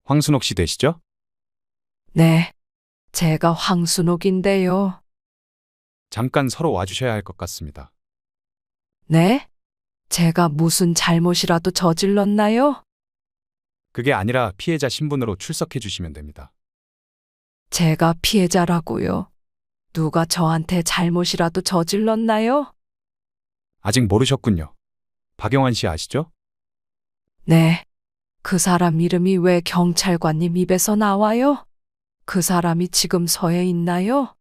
황순옥 씨 되시죠? 네, 제가 황순옥인데요. 잠깐 서로 와주셔야 할 것 같습니다. 네? 제가 무슨 잘못이라도 저질렀나요? 그게 아니라 피해자 신분으로 출석해 주시면 됩니다. 제가 피해자라고요. 누가 저한테 잘못이라도 저질렀나요? 아직 모르셨군요. 박영환 씨 아시죠? 네. 그 사람 이름이 왜 경찰관님 입에서 나와요? 그 사람이 지금 서해 있나요?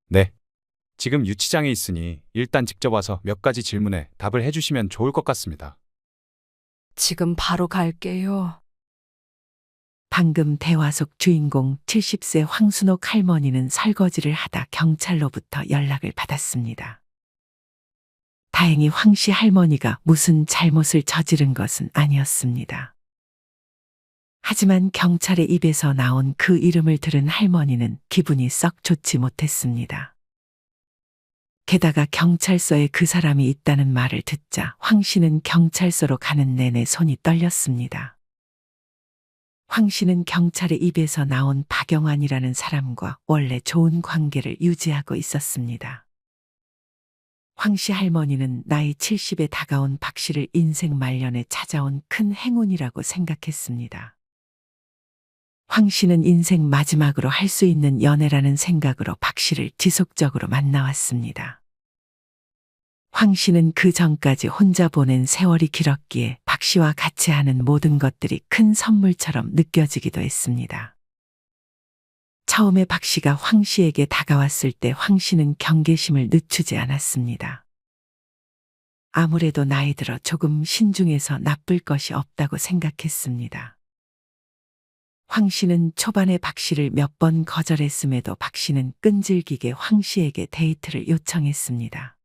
네. 지금 유치장에 있으니 일단 직접 와서 몇 가지 질문에 답을 해주시면 좋을 것 같습니다. 지금 바로 갈게요. 방금 대화 속 주인공 70세 황순옥 할머니는 설거지를 하다 경찰로부터 연락을 받았습니다. 다행히 황 씨 할머니가 무슨 잘못을 저지른 것은 아니었습니다. 하지만 경찰의 입에서 나온 그 이름을 들은 할머니는 기분이 썩 좋지 못했습니다. 게다가 경찰서에 그 사람이 있다는 말을 듣자 황 씨는 경찰서로 가는 내내 손이 떨렸습니다. 황 씨는 경찰의 입에서 나온 박영환이라는 사람과 원래 좋은 관계를 유지하고 있었습니다. 황 씨 할머니는 나이 70에 다가온 박 씨를 인생 말년에 찾아온 큰 행운이라고 생각했습니다. 황 씨는 인생 마지막으로 할 수 있는 연애라는 생각으로 박 씨를 지속적으로 만나왔습니다. 황 씨는 그 전까지 혼자 보낸 세월이 길었기에 박 씨와 같이 하는 모든 것들이 큰 선물처럼 느껴지기도 했습니다. 처음에 박 씨가 황 씨에게 다가왔을 때 황 씨는 경계심을 늦추지 않았습니다. 아무래도 나이 들어 조금 신중해서 나쁠 것이 없다고 생각했습니다. 황 씨는 초반에 박 씨를 몇 번 거절했음에도 박 씨는 끈질기게 황 씨에게 데이트를 요청했습니다.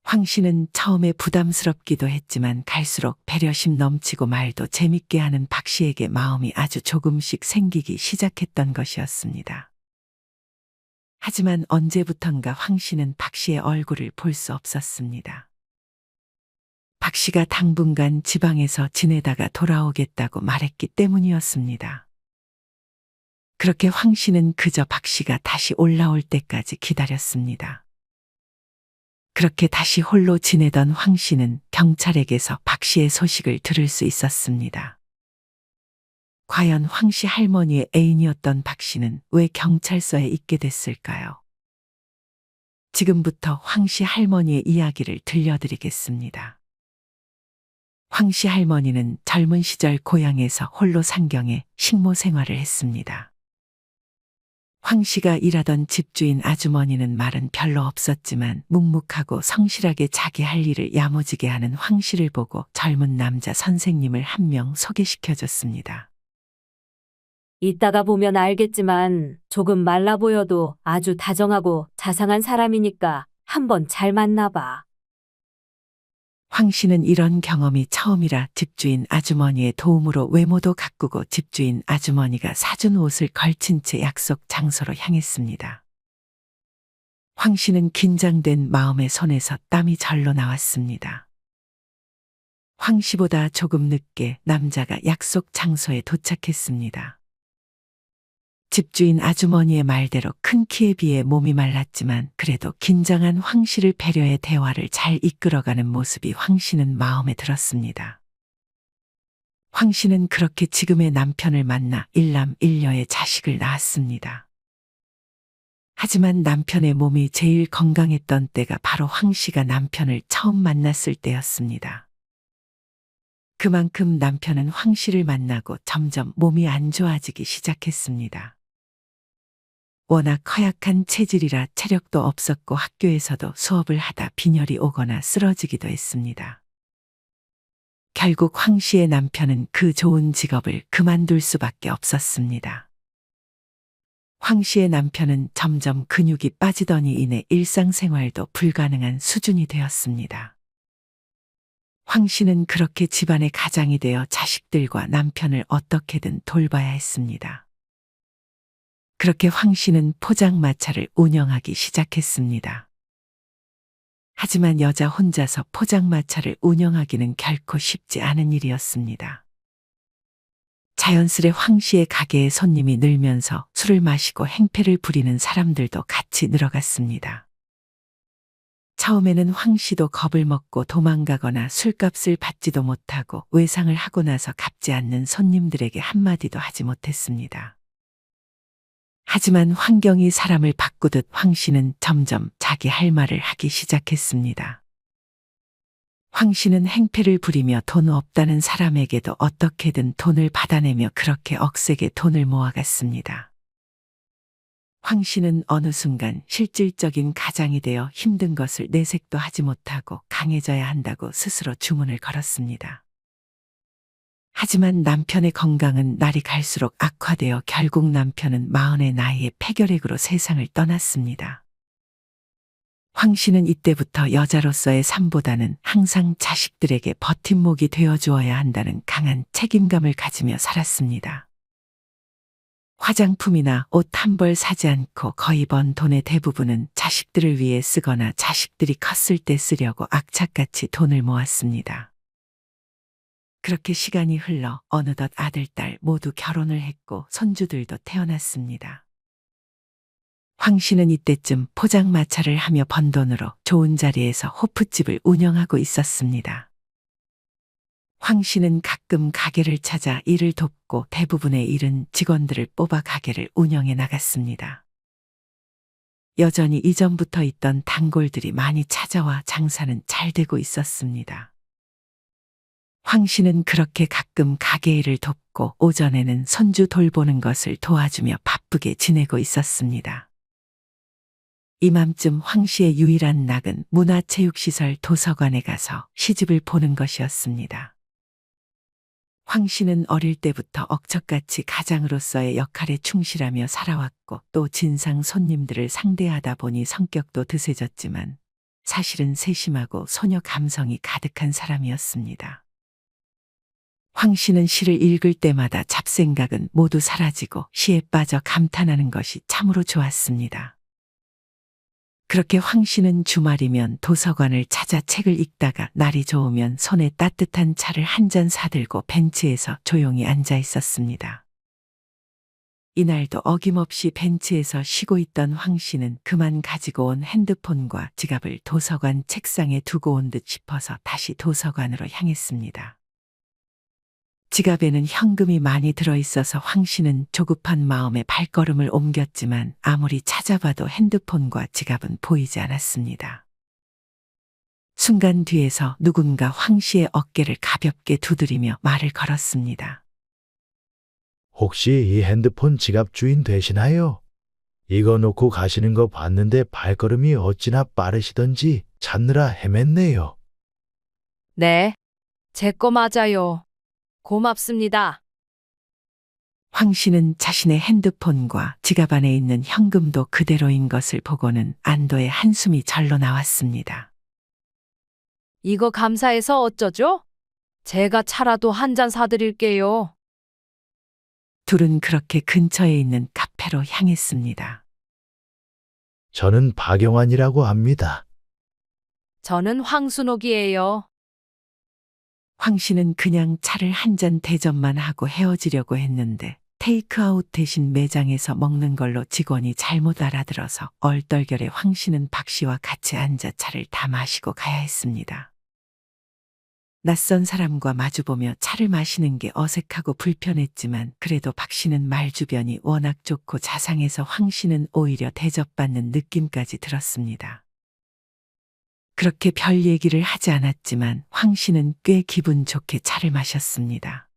황 씨는 처음에 부담스럽기도 했지만 갈수록 배려심 넘치고 말도 재밌게 하는 박 씨에게 마음이 아주 조금씩 생기기 시작했던 것이었습니다. 하지만 언제부턴가 황 씨는 박 씨의 얼굴을 볼 수 없었습니다. 박 씨가 당분간 지방에서 지내다가 돌아오겠다고 말했기 때문이었습니다. 그렇게 황 씨는 그저 박 씨가 다시 올라올 때까지 기다렸습니다. 그렇게 다시 홀로 지내던 황 씨는 경찰에게서 박 씨의 소식을 들을 수 있었습니다. 과연 황 씨 할머니의 애인이었던 박 씨는 왜 경찰서에 있게 됐을까요? 지금부터 황 씨 할머니의 이야기를 들려드리겠습니다. 황 씨 할머니는 젊은 시절 고향에서 홀로 상경해 식모 생활을 했습니다. 황 씨가 일하던 집주인 아주머니는 말은 별로 없었지만 묵묵하고 성실하게 자기 할 일을 야무지게 하는 황 씨를 보고 젊은 남자 선생님을 한 명 소개시켜줬습니다. 이따가 보면 알겠지만 조금 말라 보여도 아주 다정하고 자상한 사람이니까 한번 잘 만나봐. 황 씨는 이런 경험이 처음이라 집주인 아주머니의 도움으로 외모도 가꾸고 집주인 아주머니가 사준 옷을 걸친 채 약속 장소로 향했습니다. 황 씨는 긴장된 마음에 손에서 땀이 절로 나왔습니다. 황 씨보다 조금 늦게 남자가 약속 장소에 도착했습니다. 집주인 아주머니의 말대로 큰 키에 비해 몸이 말랐지만 그래도 긴장한 황 씨를 배려해 대화를 잘 이끌어가는 모습이 황 씨는 마음에 들었습니다. 황 씨는 그렇게 지금의 남편을 만나 일남일녀의 자식을 낳았습니다. 하지만 남편의 몸이 제일 건강했던 때가 바로 황 씨가 남편을 처음 만났을 때였습니다. 그만큼 남편은 황 씨를 만나고 점점 몸이 안 좋아지기 시작했습니다. 워낙 허약한 체질이라 체력도 없었고 학교에서도 수업을 하다 빈혈이 오거나 쓰러지기도 했습니다. 결국 황 씨의 남편은 그 좋은 직업을 그만둘 수밖에 없었습니다. 황 씨의 남편은 점점 근육이 빠지더니 이내 일상생활도 불가능한 수준이 되었습니다. 황 씨는 그렇게 집안의 가장이 되어 자식들과 남편을 어떻게든 돌봐야 했습니다. 그렇게 황 씨는 포장마차를 운영하기 시작했습니다. 하지만 여자 혼자서 포장마차를 운영하기는 결코 쉽지 않은 일이었습니다. 자연스레 황 씨의 가게에 손님이 늘면서 술을 마시고 행패를 부리는 사람들도 같이 늘어갔습니다. 처음에는 황 씨도 겁을 먹고 도망가거나 술값을 받지도 못하고 외상을 하고 나서 갚지 않는 손님들에게 한마디도 하지 못했습니다. 하지만 환경이 사람을 바꾸듯 황 씨는 점점 자기 할 말을 하기 시작했습니다. 황 씨는 행패를 부리며 돈 없다는 사람에게도 어떻게든 돈을 받아내며 그렇게 억세게 돈을 모아갔습니다. 황 씨는 어느 순간 실질적인 가장이 되어 힘든 것을 내색도 하지 못하고 강해져야 한다고 스스로 주문을 걸었습니다. 하지만 남편의 건강은 날이 갈수록 악화되어 결국 남편은 40의 나이에 폐결핵으로 세상을 떠났습니다. 황 씨는 이때부터 여자로서의 삶보다는 항상 자식들에게 버팀목이 되어주어야 한다는 강한 책임감을 가지며 살았습니다. 화장품이나 옷 한 벌 사지 않고 거의 번 돈의 대부분은 자식들을 위해 쓰거나 자식들이 컸을 때 쓰려고 악착같이 돈을 모았습니다. 그렇게 시간이 흘러 어느덧 아들, 딸 모두 결혼을 했고 손주들도 태어났습니다. 황 씨는 이때쯤 포장마차를 하며 번 돈으로 좋은 자리에서 호프집을 운영하고 있었습니다. 황 씨는 가끔 가게를 찾아 일을 돕고 대부분의 일은 직원들을 뽑아 가게를 운영해 나갔습니다. 여전히 이전부터 있던 단골들이 많이 찾아와 장사는 잘 되고 있었습니다. 황 씨는 그렇게 가끔 가게 일을 돕고 오전에는 손주 돌보는 것을 도와주며 바쁘게 지내고 있었습니다. 이맘쯤 황 씨의 유일한 낙은 문화체육시설 도서관에 가서 시집을 보는 것이었습니다. 황 씨는 어릴 때부터 억척같이 가장으로서의 역할에 충실하며 살아왔고 또 진상 손님들을 상대하다 보니 성격도 드세졌지만 사실은 세심하고 소녀 감성이 가득한 사람이었습니다. 황 씨는 시를 읽을 때마다 잡생각은 모두 사라지고 시에 빠져 감탄하는 것이 참으로 좋았습니다. 그렇게 황 씨는 주말이면 도서관을 찾아 책을 읽다가 날이 좋으면 손에 따뜻한 차를 한 잔 사들고 벤치에서 조용히 앉아 있었습니다. 이날도 어김없이 벤치에서 쉬고 있던 황 씨는 그만 가지고 온 핸드폰과 지갑을 도서관 책상에 두고 온 듯 싶어서 다시 도서관으로 향했습니다. 지갑에는 현금이 많이 들어있어서 황 씨는 조급한 마음에 발걸음을 옮겼지만 아무리 찾아봐도 핸드폰과 지갑은 보이지 않았습니다. 순간 뒤에서 누군가 황 씨의 어깨를 가볍게 두드리며 말을 걸었습니다. 혹시 이 핸드폰 지갑 주인 되시나요? 이거 놓고 가시는 거 봤는데 발걸음이 어찌나 빠르시던지 찾느라 헤맸네요. 네, 제 거 맞아요. 고맙습니다. 황 씨는 자신의 핸드폰과 지갑 안에 있는 현금도 그대로인 것을 보고는 안도의 한숨이 절로 나왔습니다. 이거 감사해서 어쩌죠? 제가 차라도 한 잔 사드릴게요. 둘은 그렇게 근처에 있는 카페로 향했습니다. 저는 박영환이라고 합니다. 저는 황순옥이에요. 황 씨는 그냥 차를 한 잔 대접만 하고 헤어지려고 했는데 테이크아웃 대신 매장에서 먹는 걸로 직원이 잘못 알아들어서 얼떨결에 황 씨는 박 씨와 같이 앉아 차를 다 마시고 가야 했습니다. 낯선 사람과 마주보며 차를 마시는 게 어색하고 불편했지만 그래도 박 씨는 말주변이 워낙 좋고 자상해서 황 씨는 오히려 대접받는 느낌까지 들었습니다. 그렇게 별 얘기를 하지 않았지만 황 씨는 꽤 기분 좋게 차를 마셨습니다.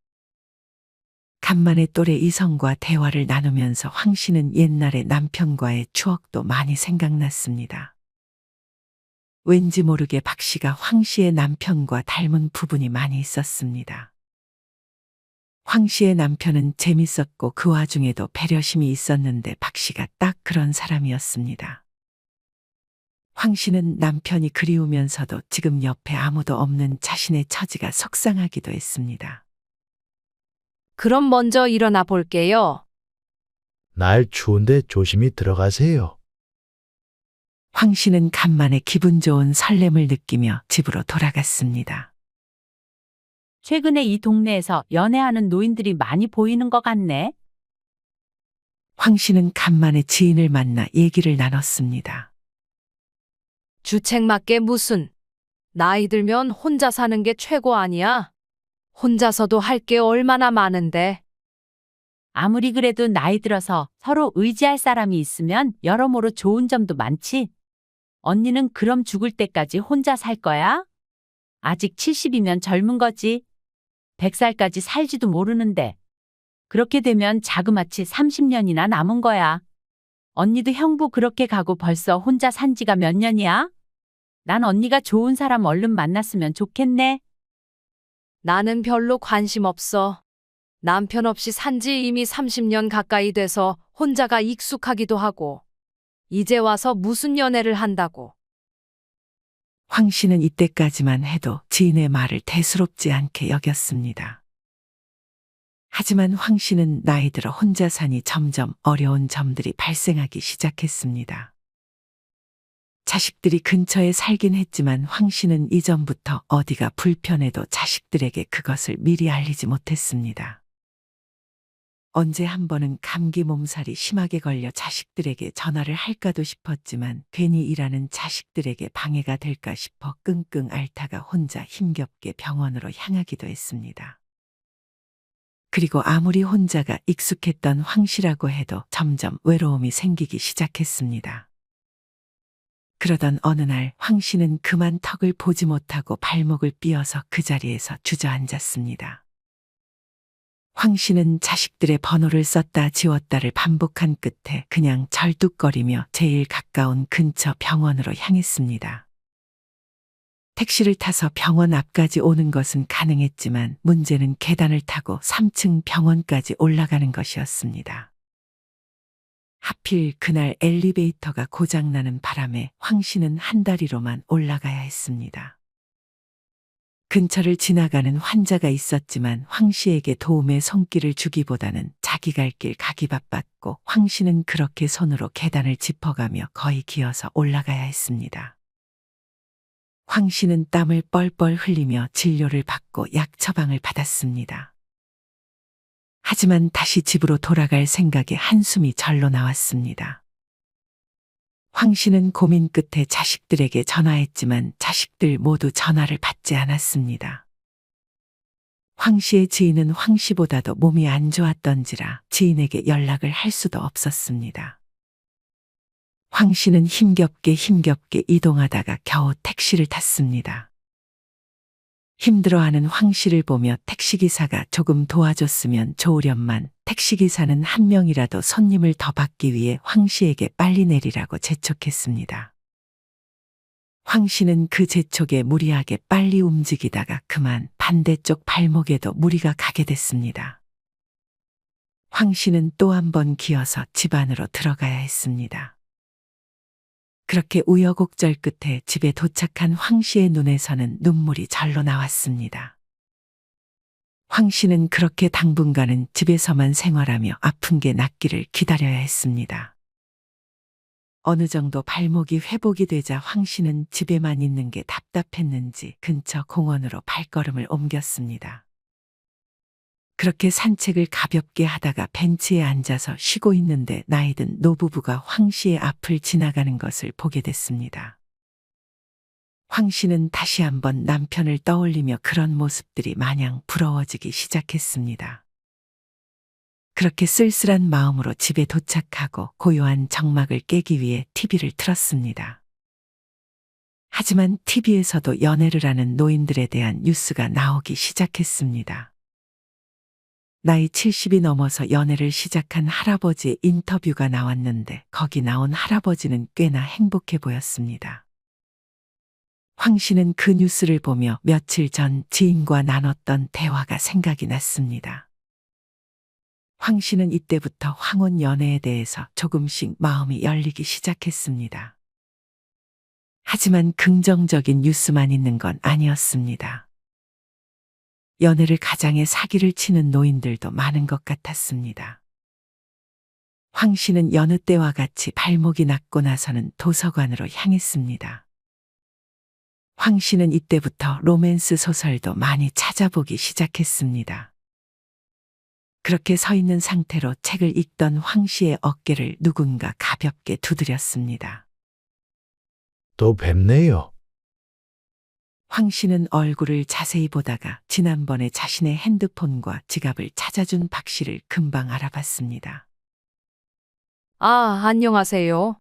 간만에 또래 이성과 대화를 나누면서 황 씨는 옛날의 남편과의 추억도 많이 생각났습니다. 왠지 모르게 박 씨가 황 씨의 남편과 닮은 부분이 많이 있었습니다. 황 씨의 남편은 재밌었고 그 와중에도 배려심이 있었는데 박 씨가 딱 그런 사람이었습니다. 황 씨는 남편이 그리우면서도 지금 옆에 아무도 없는 자신의 처지가 속상하기도 했습니다. 그럼 먼저 일어나 볼게요. 날 추운데 조심히 들어가세요. 황 씨는 간만에 기분 좋은 설렘을 느끼며 집으로 돌아갔습니다. 최근에 이 동네에서 연애하는 노인들이 많이 보이는 것 같네. 황 씨는 간만에 지인을 만나 얘기를 나눴습니다. 주책 맞게 무슨. 나이 들면 혼자 사는 게 최고 아니야? 혼자서도 할 게 얼마나 많은데. 아무리 그래도 나이 들어서 서로 의지할 사람이 있으면 여러모로 좋은 점도 많지. 언니는 그럼 죽을 때까지 혼자 살 거야? 아직 70이면 젊은 거지. 100살까지 살지도 모르는데. 그렇게 되면 자그마치 30년이나 남은 거야. 언니도 형부 그렇게 가고 벌써 혼자 산 지가 몇 년이야? 난 언니가 좋은 사람 얼른 만났으면 좋겠네. 나는 별로 관심 없어. 남편 없이 산지 이미 30년 가까이 돼서 혼자가 익숙하기도 하고. 이제 와서 무슨 연애를 한다고. 황 씨는 이때까지만 해도 지인의 말을 대수롭지 않게 여겼습니다. 하지만 황 씨는 나이 들어 혼자 사니 점점 어려운 점들이 발생하기 시작했습니다. 자식들이 근처에 살긴 했지만 황 씨는 이전부터 어디가 불편해도 자식들에게 그것을 미리 알리지 못했습니다. 언제 한 번은 감기 몸살이 심하게 걸려 자식들에게 전화를 할까도 싶었지만 괜히 일하는 자식들에게 방해가 될까 싶어 끙끙 앓다가 혼자 힘겹게 병원으로 향하기도 했습니다. 그리고 아무리 혼자가 익숙했던 황 씨라고 해도 점점 외로움이 생기기 시작했습니다. 그러던 어느 날 황 씨는 그만 턱을 보지 못하고 발목을 삐어서 그 자리에서 주저앉았습니다. 황 씨는 자식들의 번호를 썼다 지웠다를 반복한 끝에 그냥 절뚝거리며 제일 가까운 근처 병원으로 향했습니다. 택시를 타서 병원 앞까지 오는 것은 가능했지만 문제는 계단을 타고 3층 병원까지 올라가는 것이었습니다. 하필 그날 엘리베이터가 고장나는 바람에 황 씨는 한 다리로만 올라가야 했습니다. 근처를 지나가는 환자가 있었지만 황 씨에게 도움의 손길을 주기보다는 자기 갈 길 가기 바빴고 황 씨는 그렇게 손으로 계단을 짚어가며 거의 기어서 올라가야 했습니다. 황 씨는 땀을 뻘뻘 흘리며 진료를 받고 약 처방을 받았습니다. 하지만 다시 집으로 돌아갈 생각에 한숨이 절로 나왔습니다. 황 씨는 고민 끝에 자식들에게 전화했지만 자식들 모두 전화를 받지 않았습니다. 황 씨의 지인은 황 씨보다도 몸이 안 좋았던지라 지인에게 연락을 할 수도 없었습니다. 황 씨는 힘겹게 이동하다가 겨우 택시를 탔습니다. 힘들어하는 황 씨를 보며 택시기사가 조금 도와줬으면 좋으련만 택시기사는 한 명이라도 손님을 더 받기 위해 황 씨에게 빨리 내리라고 재촉했습니다. 황 씨는 그 재촉에 무리하게 빨리 움직이다가 그만 반대쪽 발목에도 무리가 가게 됐습니다. 황 씨는 또 한 번 기어서 집 안으로 들어가야 했습니다. 그렇게 우여곡절 끝에 집에 도착한 황 씨의 눈에서는 눈물이 절로 나왔습니다. 황 씨는 그렇게 당분간은 집에서만 생활하며 아픈 게 낫기를 기다려야 했습니다. 어느 정도 발목이 회복이 되자 황 씨는 집에만 있는 게 답답했는지 근처 공원으로 발걸음을 옮겼습니다. 그렇게 산책을 가볍게 하다가 벤치에 앉아서 쉬고 있는데 나이든 노부부가 황 씨의 앞을 지나가는 것을 보게 됐습니다. 황 씨는 다시 한번 남편을 떠올리며 그런 모습들이 마냥 부러워지기 시작했습니다. 그렇게 쓸쓸한 마음으로 집에 도착하고 고요한 정막을 깨기 위해 TV를 틀었습니다. 하지만 TV에서도 연애를 하는 노인들에 대한 뉴스가 나오기 시작했습니다. 나이 70이 넘어서 연애를 시작한 할아버지의 인터뷰가 나왔는데 거기 나온 할아버지는 꽤나 행복해 보였습니다. 황 씨는 그 뉴스를 보며 며칠 전 지인과 나눴던 대화가 생각이 났습니다. 황 씨는 이때부터 황혼 연애에 대해서 조금씩 마음이 열리기 시작했습니다. 하지만 긍정적인 뉴스만 있는 건 아니었습니다. 연애를 가장해 사기를 치는 노인들도 많은 것 같았습니다. 황 씨는 여느 때와 같이 발목이 낫고 나서는 도서관으로 향했습니다. 황 씨는 이때부터 로맨스 소설도 많이 찾아보기 시작했습니다. 그렇게 서 있는 상태로 책을 읽던 황 씨의 어깨를 누군가 가볍게 두드렸습니다. 또 뵙네요. 황 씨는 얼굴을 자세히 보다가 지난번에 자신의 핸드폰과 지갑을 찾아준 박 씨를 금방 알아봤습니다. 아, 안녕하세요.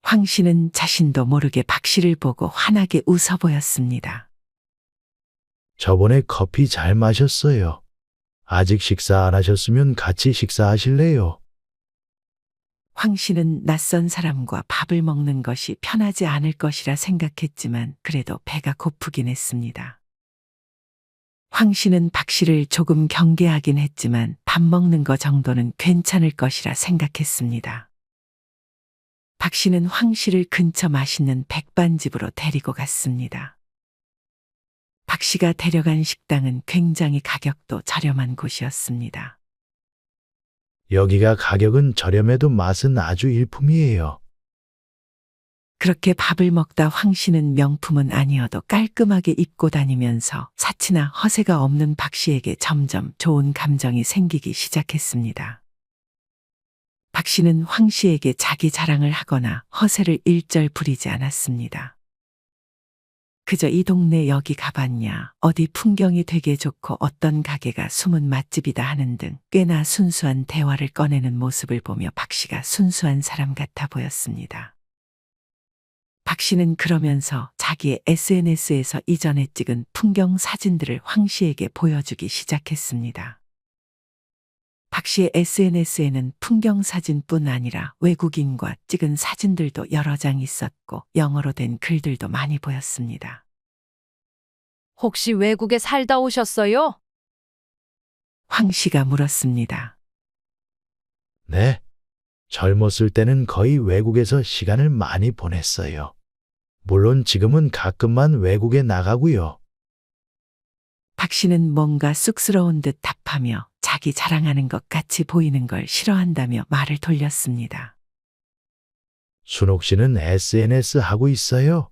황 씨는 자신도 모르게 박 씨를 보고 환하게 웃어 보였습니다. 저번에 커피 잘 마셨어요. 아직 식사 안 하셨으면 같이 식사하실래요? 황 씨는 낯선 사람과 밥을 먹는 것이 편하지 않을 것이라 생각했지만 그래도 배가 고프긴 했습니다. 황 씨는 박 씨를 조금 경계하긴 했지만 밥 먹는 거 정도는 괜찮을 것이라 생각했습니다. 박 씨는 황 씨를 근처 맛있는 백반집으로 데리고 갔습니다. 박 씨가 데려간 식당은 굉장히 가격도 저렴한 곳이었습니다. 여기가 가격은 저렴해도 맛은 아주 일품이에요. 그렇게 밥을 먹다 황 씨는 명품은 아니어도 깔끔하게 입고 다니면서 사치나 허세가 없는 박 씨에게 점점 좋은 감정이 생기기 시작했습니다. 박 씨는 황 씨에게 자기 자랑을 하거나 허세를 일절 부리지 않았습니다. 그저 이 동네 여기 가봤냐, 어디 풍경이 되게 좋고 어떤 가게가 숨은 맛집이다 하는 등 꽤나 순수한 대화를 꺼내는 모습을 보며 박 씨가 순수한 사람 같아 보였습니다. 박 씨는 그러면서 자기의 SNS에서 이전에 찍은 풍경 사진들을 황 씨에게 보여주기 시작했습니다. 박 씨의 SNS에는 풍경 사진뿐 아니라 외국인과 찍은 사진들도 여러 장 있었고 영어로 된 글들도 많이 보였습니다. 혹시 외국에 살다 오셨어요? 황 씨가 물었습니다. 네. 젊었을 때는 거의 외국에서 시간을 많이 보냈어요. 물론 지금은 가끔만 외국에 나가고요. 박 씨는 뭔가 쑥스러운 듯 답하며 자기 자랑하는 것 같이 보이는 걸 싫어한다며 말을 돌렸습니다. 순옥 씨는 SNS 하고 있어요?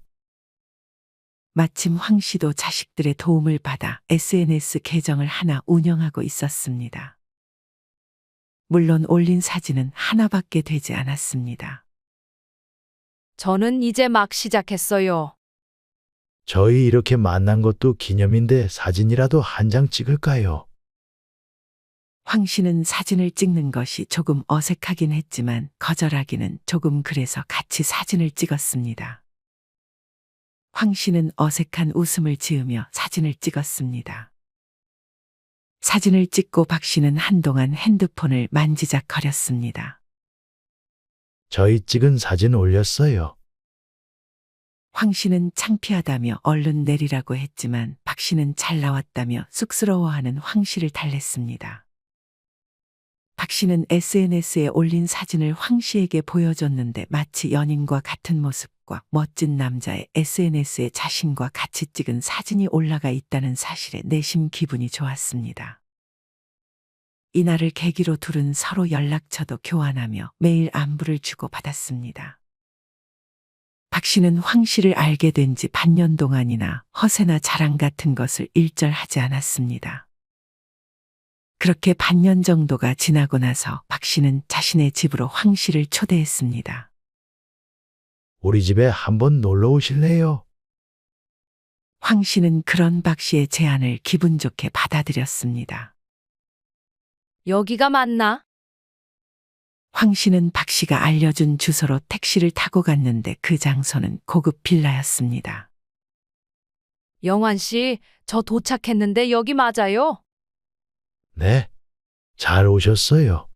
마침 황 씨도 자식들의 도움을 받아 SNS 계정을 하나 운영하고 있었습니다. 물론 올린 사진은 하나밖에 되지 않았습니다. 저는 이제 막 시작했어요. 저희 이렇게 만난 것도 기념인데 사진이라도 한 장 찍을까요? 황 씨는 사진을 찍는 것이 조금 어색하긴 했지만 거절하기는 조금 그래서 같이 사진을 찍었습니다. 황 씨는 어색한 웃음을 지으며 사진을 찍었습니다. 사진을 찍고 박 씨는 한동안 핸드폰을 만지작거렸습니다. 저희 찍은 사진 올렸어요. 황 씨는 창피하다며 얼른 내리라고 했지만 박 씨는 잘 나왔다며 쑥스러워하는 황 씨를 달랬습니다. 박 씨는 SNS에 올린 사진을 황 씨에게 보여줬는데 마치 연인과 같은 모습과 멋진 남자의 SNS에 자신과 같이 찍은 사진이 올라가 있다는 사실에 내심 기분이 좋았습니다. 이날을 계기로 둘은 서로 연락처도 교환하며 매일 안부를 주고받았습니다. 박 씨는 황 씨를 알게 된 지 반년 동안이나 허세나 자랑 같은 것을 일절하지 않았습니다. 그렇게 반년 정도가 지나고 나서 박 씨는 자신의 집으로 황 씨를 초대했습니다. 우리 집에 한번 놀러 오실래요? 황 씨는 그런 박 씨의 제안을 기분 좋게 받아들였습니다. 여기가 맞나? 황 씨는 박 씨가 알려준 주소로 택시를 타고 갔는데 그 장소는 고급 빌라였습니다. 영환 씨, 저 도착했는데 여기 맞아요? 네. 잘 오셨어요.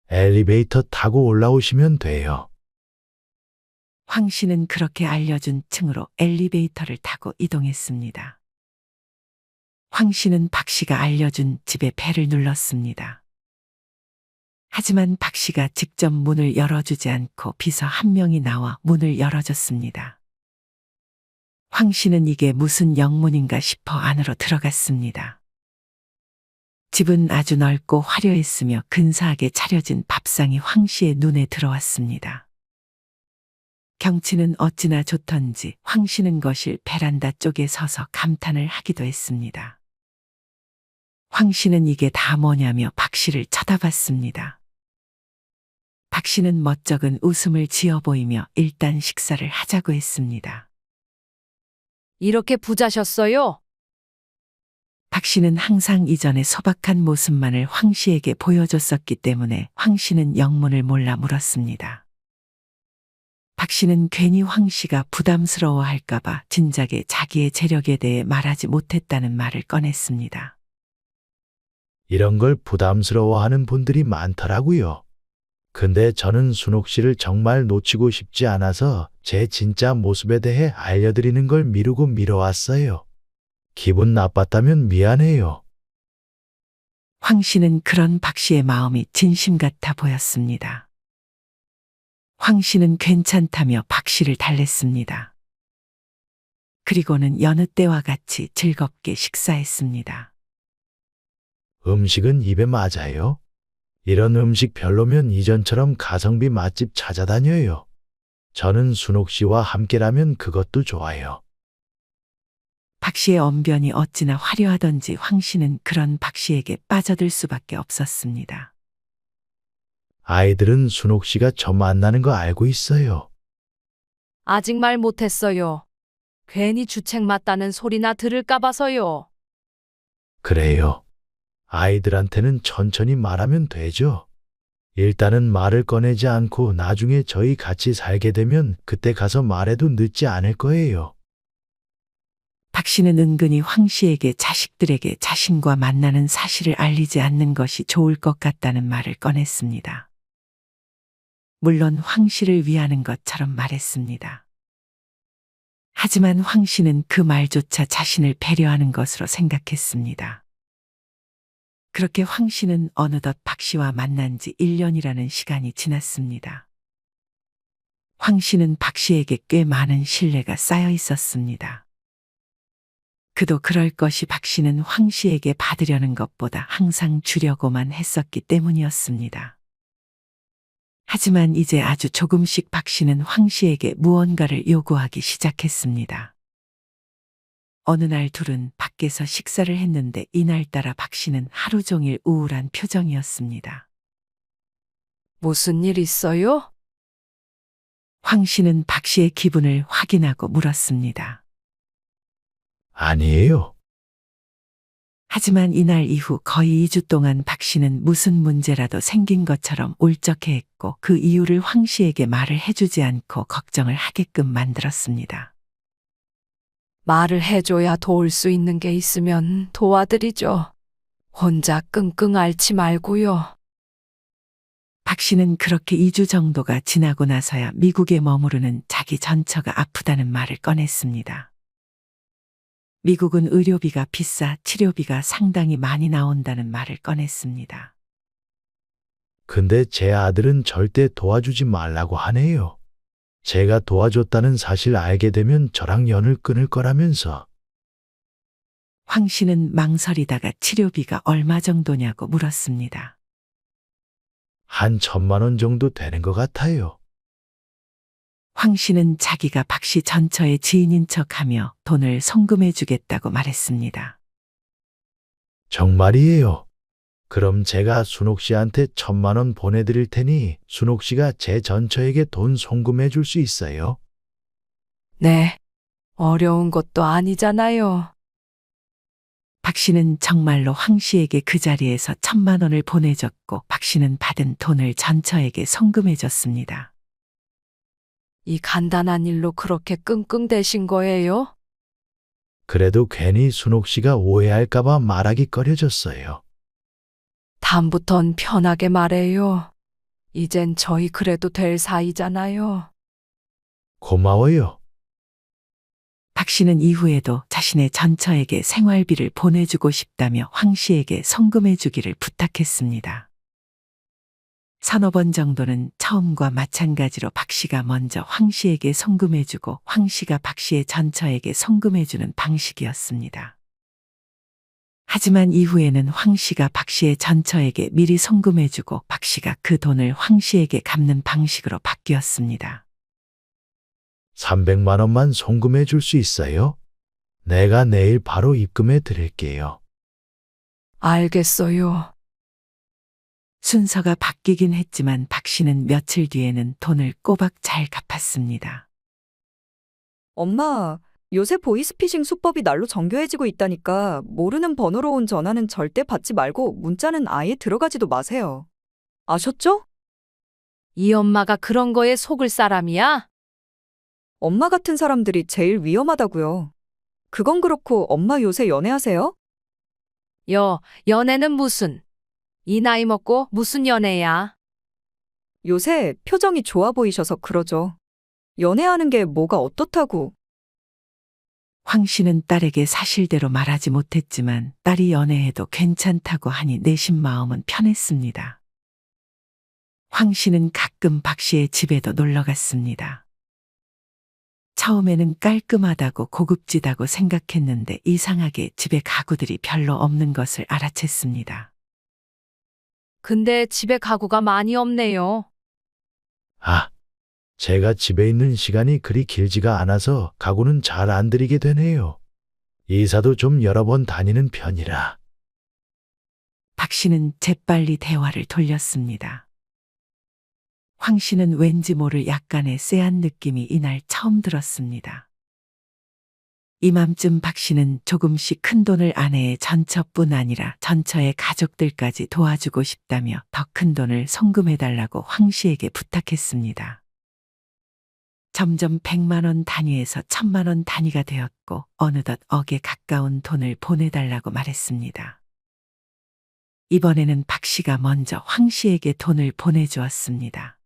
엘리베이터 타고 올라오시면 돼요. 황 씨는 그렇게 알려준 층으로 엘리베이터를 타고 이동했습니다. 황 씨는 박 씨가 알려준 집에 벨을 눌렀습니다. 하지만 박 씨가 직접 문을 열어주지 않고 비서 한 명이 나와 문을 열어줬습니다. 황 씨는 이게 무슨 영문인가 싶어 안으로 들어갔습니다. 집은 아주 넓고 화려했으며 근사하게 차려진 밥상이 황 씨의 눈에 들어왔습니다. 경치는 어찌나 좋던지 황 씨는 거실 베란다 쪽에 서서 감탄을 하기도 했습니다. 황 씨는 이게 다 뭐냐며 박 씨를 쳐다봤습니다. 박 씨는 멋쩍은 웃음을 지어 보이며 일단 식사를 하자고 했습니다. 이렇게 부자셨어요? 박 씨는 항상 이전의 소박한 모습만을 황 씨에게 보여줬었기 때문에 황 씨는 영문을 몰라 물었습니다. 박 씨는 괜히 황 씨가 부담스러워할까봐 진작에 자기의 재력에 대해 말하지 못했다는 말을 꺼냈습니다. 이런 걸 부담스러워하는 분들이 많더라고요. 근데 저는 순옥 씨를 정말 놓치고 싶지 않아서 제 진짜 모습에 대해 알려드리는 걸 미루고 미뤄왔어요. 기분 나빴다면 미안해요. 황 씨는 그런 박 씨의 마음이 진심 같아 보였습니다. 황 씨는 괜찮다며 박 씨를 달랬습니다. 그리고는 여느 때와 같이 즐겁게 식사했습니다. 음식은 입에 맞아요. 이런 음식 별로면 이전처럼 가성비 맛집 찾아다녀요. 저는 순옥 씨와 함께라면 그것도 좋아요. 박 씨의 언변이 어찌나 화려하던지 황 씨는 그런 박 씨에게 빠져들 수밖에 없었습니다. 아이들은 순옥 씨가 저 만나는 거 알고 있어요. 아직 말 못했어요. 괜히 주책 맞다는 소리나 들을까 봐서요. 그래요. 아이들한테는 천천히 말하면 되죠. 일단은 말을 꺼내지 않고 나중에 저희 같이 살게 되면 그때 가서 말해도 늦지 않을 거예요. 박 씨는 은근히 황 씨에게 자식들에게 자신과 만나는 사실을 알리지 않는 것이 좋을 것 같다는 말을 꺼냈습니다. 물론 황 씨를 위하는 것처럼 말했습니다. 하지만 황 씨는 그 말조차 자신을 배려하는 것으로 생각했습니다. 그렇게 황 씨는 어느덧 박 씨와 만난 지 1년이라는 시간이 지났습니다. 황 씨는 박 씨에게 꽤 많은 신뢰가 쌓여 있었습니다. 그도 그럴 것이 박 씨는 황 씨에게 받으려는 것보다 항상 주려고만 했었기 때문이었습니다. 하지만 이제 아주 조금씩 박 씨는 황 씨에게 무언가를 요구하기 시작했습니다. 어느 날 둘은 밖에서 식사를 했는데 이날따라 박 씨는 하루 종일 우울한 표정이었습니다. 무슨 일 있어요? 황 씨는 박 씨의 기분을 확인하고 물었습니다. 아니에요. 하지만 이날 이후 거의 2주 동안 박 씨는 무슨 문제라도 생긴 것처럼 울적해했고 그 이유를 황 씨에게 말을 해주지 않고 걱정을 하게끔 만들었습니다. 말을 해줘야 도울 수 있는 게 있으면 도와드리죠. 혼자 끙끙 앓지 말고요. 박 씨는 그렇게 2주 정도가 지나고 나서야 미국에 머무르는 자기 전처가 아프다는 말을 꺼냈습니다. 미국은 의료비가 비싸 치료비가 상당히 많이 나온다는 말을 꺼냈습니다. 근데 제 아들은 절대 도와주지 말라고 하네요. 제가 도와줬다는 사실 알게 되면 저랑 연을 끊을 거라면서. 황 씨는 망설이다가 치료비가 얼마 정도냐고 물었습니다. 한 1,000만 원 정도 되는 것 같아요. 황 씨는 자기가 박 씨 전처의 지인인 척하며 돈을 송금해 주겠다고 말했습니다. 정말이에요. 그럼 제가 순옥 씨한테 1,000만 원 보내드릴 테니 순옥 씨가 제 전처에게 돈 송금해 줄 수 있어요? 네. 어려운 것도 아니잖아요. 박 씨는 정말로 황 씨에게 그 자리에서 1,000만 원을 보내줬고 박 씨는 받은 돈을 전처에게 송금해 줬습니다. 이 간단한 일로 그렇게 끙끙대신 거예요? 그래도 괜히 순옥 씨가 오해할까봐 말하기 꺼려졌어요. 다음부턴 편하게 말해요. 이젠 저희 그래도 될 사이잖아요. 고마워요. 박 씨는 이후에도 자신의 전처에게 생활비를 보내주고 싶다며 황 씨에게 송금해 주기를 부탁했습니다. 서너 번 정도는 처음과 마찬가지로 박 씨가 먼저 황 씨에게 송금해 주고 황 씨가 박 씨의 전처에게 송금해 주는 방식이었습니다. 하지만 이후에는 황 씨가 박 씨의 전처에게 미리 송금해 주고 박 씨가 그 돈을 황 씨에게 갚는 방식으로 바뀌었습니다. 300만 원만 송금해 줄 수 있어요? 내가 내일 바로 입금해 드릴게요. 알겠어요. 순서가 바뀌긴 했지만 박 씨는 며칠 뒤에는 돈을 꼬박 잘 갚았습니다. 엄마, 요새 보이스피싱 수법이 날로 정교해지고 있다니까 모르는 번호로 온 전화는 절대 받지 말고 문자는 아예 들어가지도 마세요. 아셨죠? 이 엄마가 그런 거에 속을 사람이야? 엄마 같은 사람들이 제일 위험하다고요. 그건 그렇고 엄마 요새 연애하세요? 연애는 무슨? 이 나이 먹고 무슨 연애야? 요새 표정이 좋아 보이셔서 그러죠. 연애하는 게 뭐가 어떻다고. 황 씨는 딸에게 사실대로 말하지 못했지만 딸이 연애해도 괜찮다고 하니 내심 마음은 편했습니다. 황 씨는 가끔 박 씨의 집에도 놀러 갔습니다. 처음에는 깔끔하다고 고급지다고 생각했는데 이상하게 집에 가구들이 별로 없는 것을 알아챘습니다. 근데 집에 가구가 많이 없네요. 아, 제가 집에 있는 시간이 그리 길지가 않아서 가구는 잘 안 들이게 되네요. 이사도 좀 여러 번 다니는 편이라. 박 씨는 재빨리 대화를 돌렸습니다. 황 씨는 왠지 모를 약간의 쎄한 느낌이 이날 처음 들었습니다. 이맘쯤 박 씨는 조금씩 큰돈을 아내의 전처뿐 아니라 전처의 가족들까지 도와주고 싶다며 더 큰 돈을 송금해달라고 황 씨에게 부탁했습니다. 점점 100만 원 단위에서 1000만 원 단위가 되었고 어느덧 억에 가까운 돈을 보내달라고 말했습니다. 이번에는 박 씨가 먼저 황 씨에게 돈을 보내주었습니다.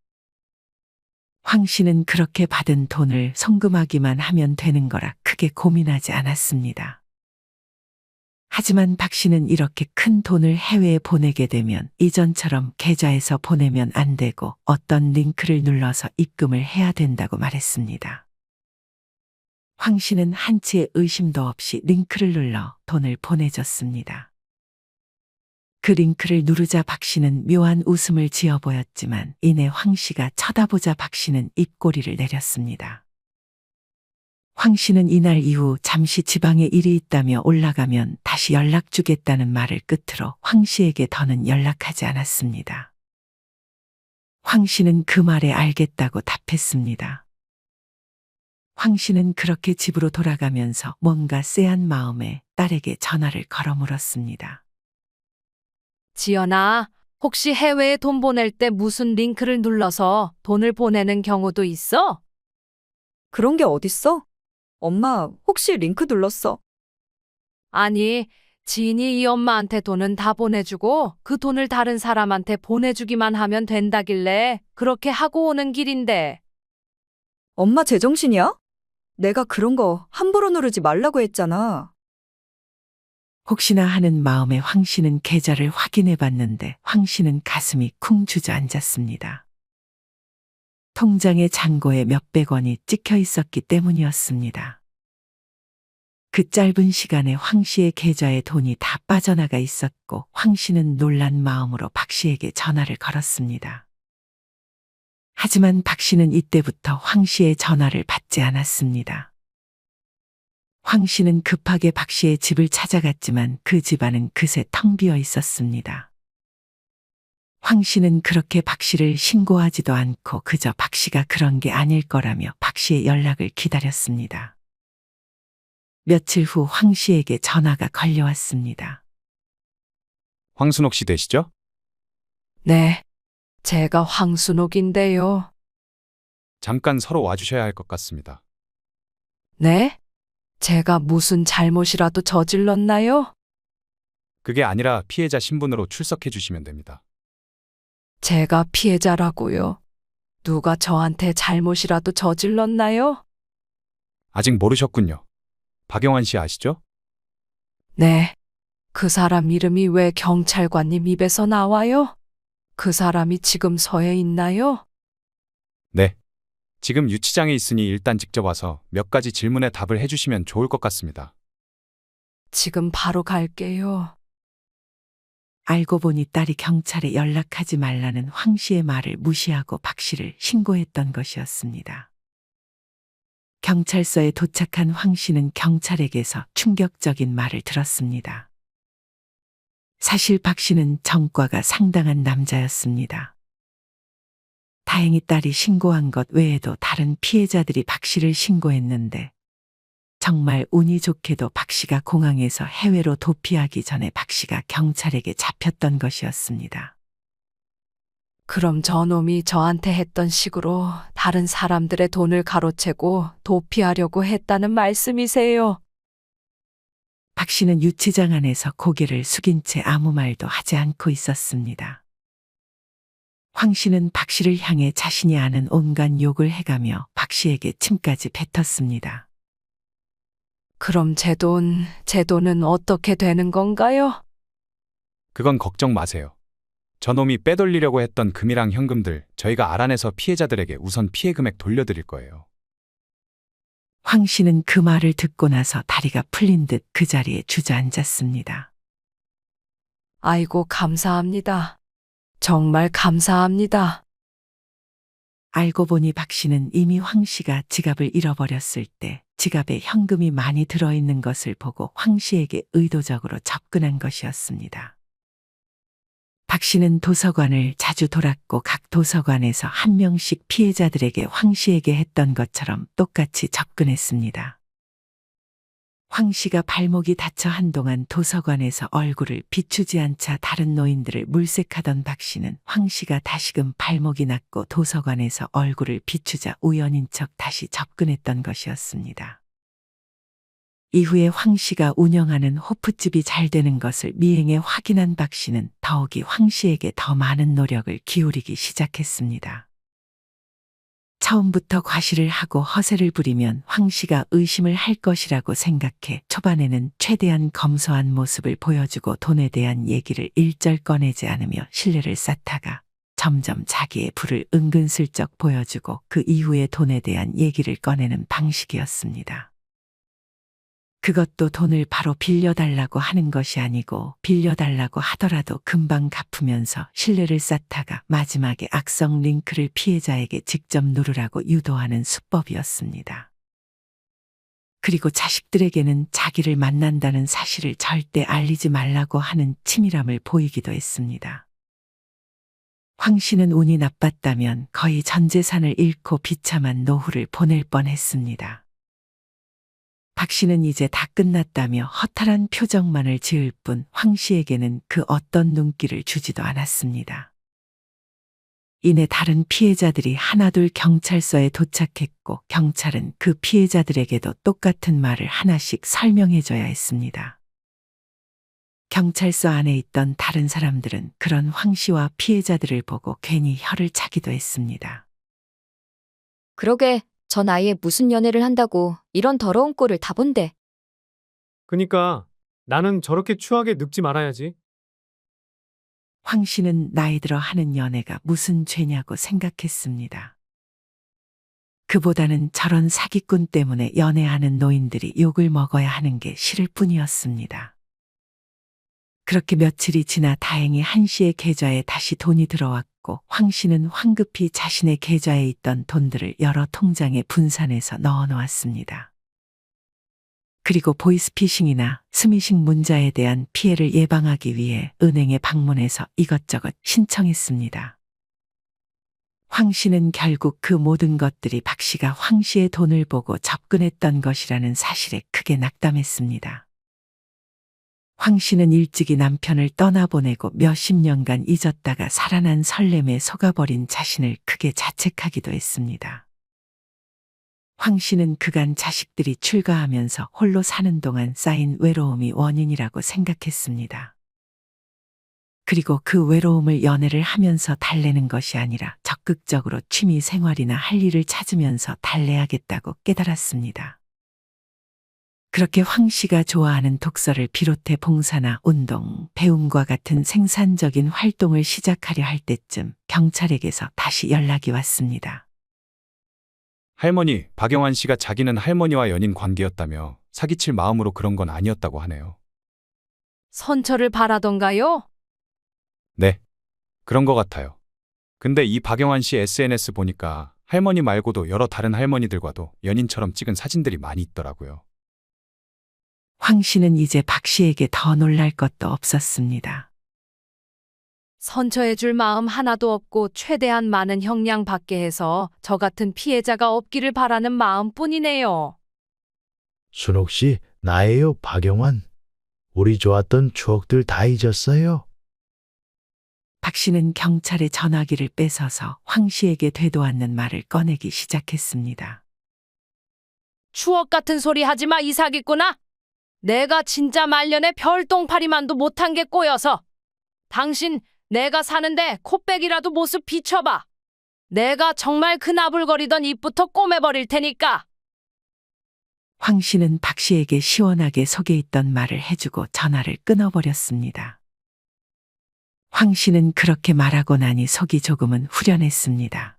황 씨는 그렇게 받은 돈을 송금하기만 하면 되는 거라 크게 고민하지 않았습니다. 하지만 박 씨는 이렇게 큰 돈을 해외에 보내게 되면 이전처럼 계좌에서 보내면 안 되고 어떤 링크를 눌러서 입금을 해야 된다고 말했습니다. 황 씨는 한치의 의심도 없이 링크를 눌러 돈을 보내줬습니다. 그 링크를 누르자 박 씨는 묘한 웃음을 지어 보였지만 이내 황 씨가 쳐다보자 박 씨는 입꼬리를 내렸습니다. 황 씨는 이날 이후 잠시 지방에 일이 있다며 올라가면 다시 연락 주겠다는 말을 끝으로 황 씨에게 더는 연락하지 않았습니다. 황 씨는 그 말에 알겠다고 답했습니다. 황 씨는 그렇게 집으로 돌아가면서 뭔가 쎄한 마음에 딸에게 전화를 걸어 물었습니다. 지연아, 혹시 해외에 돈 보낼 때 무슨 링크를 눌러서 돈을 보내는 경우도 있어? 그런 게 어딨어? 엄마, 혹시 링크 눌렀어? 아니, 지인이 이 엄마한테 돈은 다 보내주고 그 돈을 다른 사람한테 보내주기만 하면 된다길래 그렇게 하고 오는 길인데. 엄마 제정신이야? 내가 그런 거 함부로 누르지 말라고 했잖아. 혹시나 하는 마음에 황 씨는 계좌를 확인해 봤는데 황 씨는 가슴이 쿵 주저앉았습니다. 통장의 잔고에 몇백 원이 찍혀 있었기 때문이었습니다. 그 짧은 시간에 황 씨의 계좌에 돈이 다 빠져나가 있었고 황 씨는 놀란 마음으로 박 씨에게 전화를 걸었습니다. 하지만 박 씨는 이때부터 황 씨의 전화를 받지 않았습니다. 황 씨는 급하게 박 씨의 집을 찾아갔지만 그 집안은 그새 텅 비어 있었습니다. 황 씨는 그렇게 박 씨를 신고하지도 않고 그저 박 씨가 그런 게 아닐 거라며 박 씨의 연락을 기다렸습니다. 며칠 후 황 씨에게 전화가 걸려왔습니다. 황순옥 씨 되시죠? 네, 제가 황순옥인데요. 잠깐 서로 와주셔야 할 것 같습니다. 네? 제가 무슨 잘못이라도 저질렀나요? 그게 아니라 피해자 신분으로 출석해 주시면 됩니다. 제가 피해자라고요. 누가 저한테 잘못이라도 저질렀나요? 아직 모르셨군요. 박영환 씨 아시죠? 네. 그 사람 이름이 왜 경찰관님 입에서 나와요? 그 사람이 지금 서해 있나요? 네. 지금 유치장에 있으니 일단 직접 와서 몇 가지 질문에 답을 해주시면 좋을 것 같습니다. 지금 바로 갈게요. 알고 보니 딸이 경찰에 연락하지 말라는 황 씨의 말을 무시하고 박 씨를 신고했던 것이었습니다. 경찰서에 도착한 황 씨는 경찰에게서 충격적인 말을 들었습니다. 사실 박 씨는 정과가 상당한 남자였습니다. 다행히 딸이 신고한 것 외에도 다른 피해자들이 박 씨를 신고했는데 정말 운이 좋게도 박 씨가 공항에서 해외로 도피하기 전에 박 씨가 경찰에게 잡혔던 것이었습니다. 그럼 저놈이 저한테 했던 식으로 다른 사람들의 돈을 가로채고 도피하려고 했다는 말씀이세요? 박 씨는 유치장 안에서 고개를 숙인 채 아무 말도 하지 않고 있었습니다. 황 씨는 박 씨를 향해 자신이 아는 온갖 욕을 해가며 박 씨에게 침까지 뱉었습니다. 그럼 제 돈은 어떻게 되는 건가요? 그건 걱정 마세요. 저놈이 빼돌리려고 했던 금이랑 현금들 저희가 알아내서 피해자들에게 우선 피해 금액 돌려드릴 거예요. 황 씨는 그 말을 듣고 나서 다리가 풀린 듯 그 자리에 주저앉았습니다. 아이고, 감사합니다. 정말 감사합니다. 알고 보니 박 씨는 이미 황 씨가 지갑을 잃어버렸을 때 지갑에 현금이 많이 들어있는 것을 보고 황 씨에게 의도적으로 접근한 것이었습니다. 박 씨는 도서관을 자주 돌았고 각 도서관에서 한 명씩 피해자들에게 황 씨에게 했던 것처럼 똑같이 접근했습니다. 황 씨가 발목이 다쳐 한동안 도서관에서 얼굴을 비추지 않자 다른 노인들을 물색하던 박 씨는 황 씨가 다시금 발목이 났고 도서관에서 얼굴을 비추자 우연인 척 다시 접근했던 것이었습니다. 이후에 황 씨가 운영하는 호프집이 잘 되는 것을 미행에 확인한 박 씨는 더욱이 황 씨에게 더 많은 노력을 기울이기 시작했습니다. 처음부터 과시를 하고 허세를 부리면 황 씨가 의심을 할 것이라고 생각해 초반에는 최대한 검소한 모습을 보여주고 돈에 대한 얘기를 일절 꺼내지 않으며 신뢰를 쌓다가 점점 자기의 부를 은근슬쩍 보여주고 그 이후에 돈에 대한 얘기를 꺼내는 방식이었습니다. 그것도 돈을 바로 빌려달라고 하는 것이 아니고 빌려달라고 하더라도 금방 갚으면서 신뢰를 쌓다가 마지막에 악성 링크를 피해자에게 직접 누르라고 유도하는 수법이었습니다. 그리고 자식들에게는 자기를 만난다는 사실을 절대 알리지 말라고 하는 치밀함을 보이기도 했습니다. 황 씨는 운이 나빴다면 거의 전 재산을 잃고 비참한 노후를 보낼 뻔했습니다. 박 씨는 이제 다 끝났다며 허탈한 표정만을 지을 뿐 황 씨에게는 그 어떤 눈길을 주지도 않았습니다. 이내 다른 피해자들이 하나둘 경찰서에 도착했고 경찰은 그 피해자들에게도 똑같은 말을 하나씩 설명해줘야 했습니다. 경찰서 안에 있던 다른 사람들은 그런 황 씨와 피해자들을 보고 괜히 혀를 차기도 했습니다. 그러게, 전 아이에 무슨 연애를 한다고 이런 더러운 꼴을 다 본대. 그니까 나는 저렇게 추하게 늙지 말아야지. 황 씨는 나이 들어 하는 연애가 무슨 죄냐고 생각했습니다. 그보다는 저런 사기꾼 때문에 연애하는 노인들이 욕을 먹어야 하는 게 싫을 뿐이었습니다. 그렇게 며칠이 지나 다행히 한 씨의 계좌에 다시 돈이 들어왔고 황 씨는 황급히 자신의 계좌에 있던 돈들을 여러 통장에 분산해서 넣어 놓았습니다. 그리고 보이스피싱이나 스미싱 문자에 대한 피해를 예방하기 위해 은행에 방문해서 이것저것 신청했습니다. 황 씨는 결국 그 모든 것들이 박 씨가 황 씨의 돈을 보고 접근했던 것이라는 사실에 크게 낙담했습니다. 황 씨는 일찍이 남편을 떠나보내고 몇십 년간 잊었다가 살아난 설렘에 속아버린 자신을 크게 자책하기도 했습니다. 황 씨는 그간 자식들이 출가하면서 홀로 사는 동안 쌓인 외로움이 원인이라고 생각했습니다. 그리고 그 외로움을 연애를 하면서 달래는 것이 아니라 적극적으로 취미 생활이나 할 일을 찾으면서 달래야겠다고 깨달았습니다. 그렇게 황 씨가 좋아하는 독서를 비롯해 봉사나 운동, 배움과 같은 생산적인 활동을 시작하려 할 때쯤 경찰에게서 다시 연락이 왔습니다. 할머니, 박영환 씨가 자기는 할머니와 연인 관계였다며 사기칠 마음으로 그런 건 아니었다고 하네요. 선처를 바라던가요? 네, 그런 것 같아요. 근데 이 박영환 씨 SNS 보니까 할머니 말고도 여러 다른 할머니들과도 연인처럼 찍은 사진들이 많이 있더라고요. 황 씨는 이제 박 씨에게 더 놀랄 것도 없었습니다. 선처해줄 마음 하나도 없고 최대한 많은 형량 받게 해서 저 같은 피해자가 없기를 바라는 마음뿐이네요. 순옥 씨, 나예요, 박영환. 우리 좋았던 추억들 다 잊었어요. 박 씨는 경찰의 전화기를 뺏어서 황 씨에게 되도 않는 말을 꺼내기 시작했습니다. 추억 같은 소리 하지 마, 이 사기꾼아. 내가 진짜 말년에 별똥파리만도 못한 게 꼬여서. 당신 내가 사는데 코빼기라도 모습 비춰봐. 내가 정말 그 나불거리던 입부터 꼬매버릴 테니까. 황 씨는 박 씨에게 시원하게 속에 있던 말을 해주고 전화를 끊어버렸습니다. 황 씨는 그렇게 말하고 나니 속이 조금은 후련했습니다.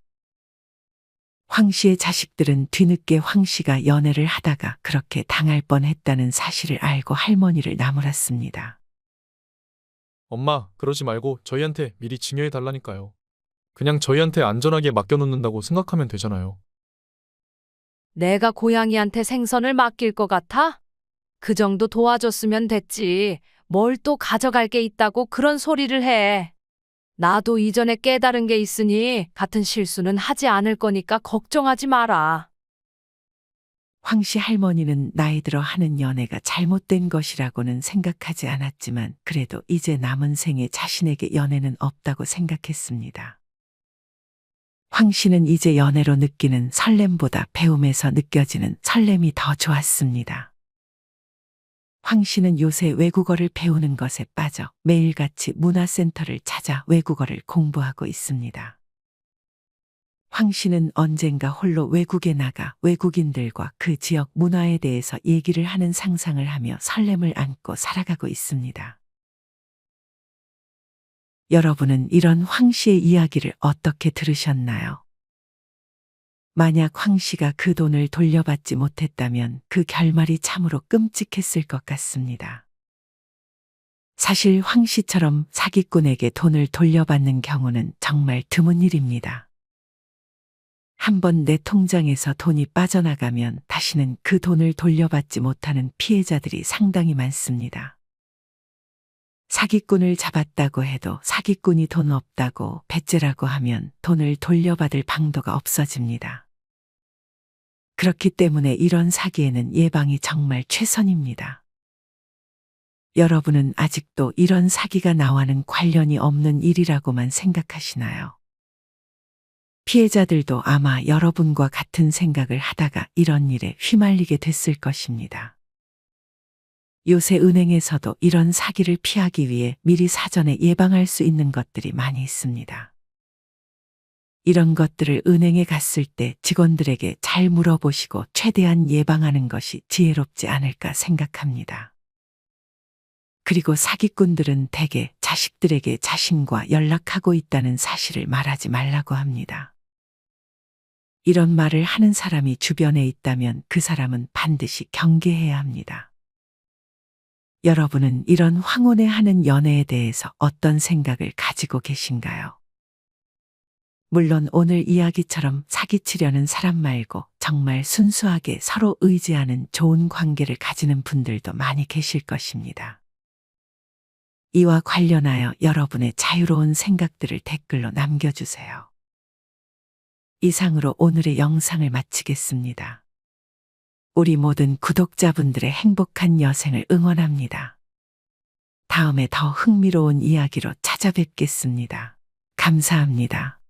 황 씨의 자식들은 뒤늦게 황 씨가 연애를 하다가 그렇게 당할 뻔했다는 사실을 알고 할머니를 나무랐습니다. 엄마, 그러지 말고 저희한테 미리 증여해 달라니까요. 그냥 저희한테 안전하게 맡겨놓는다고 생각하면 되잖아요. 내가 고양이한테 생선을 맡길 것 같아? 그 정도 도와줬으면 됐지. 뭘 또 가져갈 게 있다고 그런 소리를 해. 나도 이전에 깨달은 게 있으니 같은 실수는 하지 않을 거니까 걱정하지 마라. 황 씨 할머니는 나이 들어 하는 연애가 잘못된 것이라고는 생각하지 않았지만 그래도 이제 남은 생에 자신에게 연애는 없다고 생각했습니다. 황 씨는 이제 연애로 느끼는 설렘보다 배움에서 느껴지는 설렘이 더 좋았습니다. 황 씨는 요새 외국어를 배우는 것에 빠져 매일같이 문화센터를 찾아 외국어를 공부하고 있습니다. 황 씨는 언젠가 홀로 외국에 나가 외국인들과 그 지역 문화에 대해서 얘기를 하는 상상을 하며 설렘을 안고 살아가고 있습니다. 여러분은 이런 황 씨의 이야기를 어떻게 들으셨나요? 만약 황 씨가 그 돈을 돌려받지 못했다면 그 결말이 참으로 끔찍했을 것 같습니다. 사실 황 씨처럼 사기꾼에게 돈을 돌려받는 경우는 정말 드문 일입니다. 한번 내 통장에서 돈이 빠져나가면 다시는 그 돈을 돌려받지 못하는 피해자들이 상당히 많습니다. 사기꾼을 잡았다고 해도 사기꾼이 돈 없다고 배째라고 하면 돈을 돌려받을 방도가 없어집니다. 그렇기 때문에 이런 사기에는 예방이 정말 최선입니다. 여러분은 아직도 이런 사기가 나와는 관련이 없는 일이라고만 생각하시나요? 피해자들도 아마 여러분과 같은 생각을 하다가 이런 일에 휘말리게 됐을 것입니다. 요새 은행에서도 이런 사기를 피하기 위해 미리 사전에 예방할 수 있는 것들이 많이 있습니다. 이런 것들을 은행에 갔을 때 직원들에게 잘 물어보시고 최대한 예방하는 것이 지혜롭지 않을까 생각합니다. 그리고 사기꾼들은 대개 자식들에게 자신과 연락하고 있다는 사실을 말하지 말라고 합니다. 이런 말을 하는 사람이 주변에 있다면 그 사람은 반드시 경계해야 합니다. 여러분은 이런 황혼에 하는 연애에 대해서 어떤 생각을 가지고 계신가요? 물론 오늘 이야기처럼 사기치려는 사람 말고 정말 순수하게 서로 의지하는 좋은 관계를 가지는 분들도 많이 계실 것입니다. 이와 관련하여 여러분의 자유로운 생각들을 댓글로 남겨주세요. 이상으로 오늘의 영상을 마치겠습니다. 우리 모든 구독자분들의 행복한 여생을 응원합니다. 다음에 더 흥미로운 이야기로 찾아뵙겠습니다. 감사합니다.